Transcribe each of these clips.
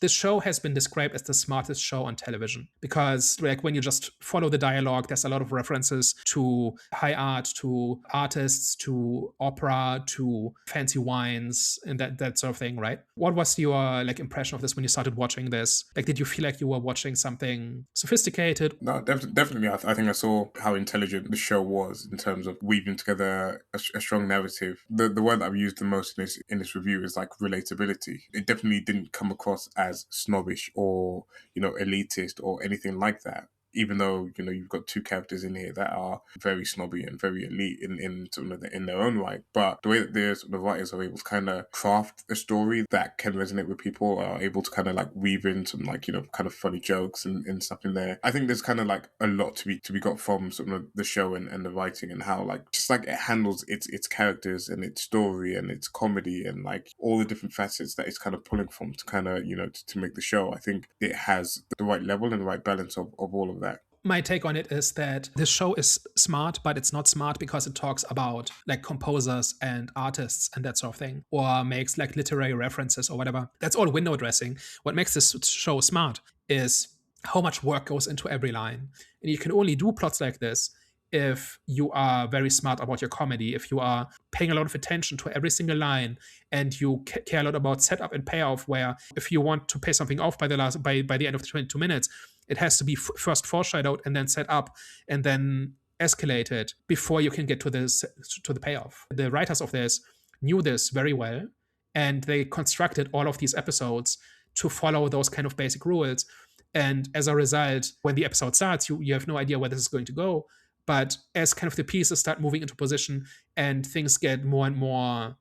this show has been described as the smartest show on television because, like, when you just follow the dialogue, there's a lot of references to high art, to artists, to opera, to fancy wines, and that sort of thing, right? What was your like impression of this when you started watching this? Like, did you feel like you were watching something sophisticated? No, definitely. I think I saw how intelligent the show was in terms of weaving together a strong narrative. The word that I've used the most in this review is like relatability. It definitely didn't come across as snobbish or elitist or anything like that. Even though you've got two characters in here that are very snobby and very elite in sort of in their own right, but the way that the writers are able to kind of craft a story that can resonate with people, are able to kind of like weave in some like kind of funny jokes and stuff in there. I think there's kind of like a lot to be got from sort of the show and the writing, and how like just like it handles its characters and its story and its comedy and like all the different facets that it's kind of pulling from to kind of to make the show. I think it has the right level and the right balance of all of that. My take on it is that this show is smart, but it's not smart because it talks about like composers and artists and that sort of thing, or makes like literary references or whatever. That's all window dressing. What makes this show smart is how much work goes into every line. And you can only do plots like this if you are very smart about your comedy, if you are paying a lot of attention to every single line, and you care a lot about setup and payoff, where if you want to pay something off by the end of the 22 minutes, it has to be first foreshadowed and then set up and then escalated before you can get to the payoff. The writers of this knew this very well, and they constructed all of these episodes to follow those kind of basic rules. And as a result, when the episode starts, you have no idea where this is going to go. But as kind of the pieces start moving into position and things get more and more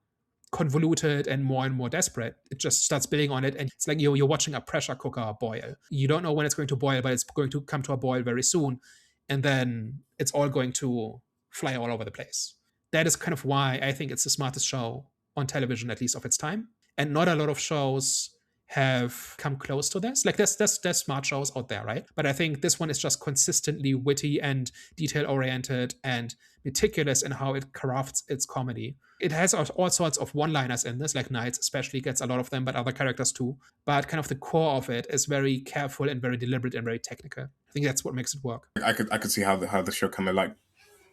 convoluted and more desperate, it just starts building on it. And it's like you're watching a pressure cooker boil. You don't know when it's going to boil, but it's going to come to a boil very soon. And then it's all going to fly all over the place. That is kind of why I think it's the smartest show on television, at least of its time. And not a lot of shows have come close to this. Like there's smart shows out there, right? But I think this one is just consistently witty and detail oriented and meticulous in how it crafts its comedy. It has all sorts of one-liners in this, like Knights especially gets a lot of them, but other characters too. But kind of the core of it is very careful and very deliberate and very technical. I think that's what makes it work. I could see how the show kind of like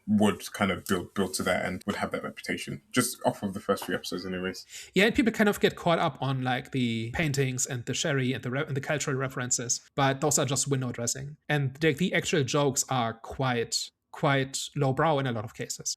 would kind of build to that and would have that reputation just off of the first few episodes anyways. Yeah, and people kind of get caught up on like the paintings and the sherry and the cultural references, but those are just window dressing. And the actual jokes are quite lowbrow in a lot of cases.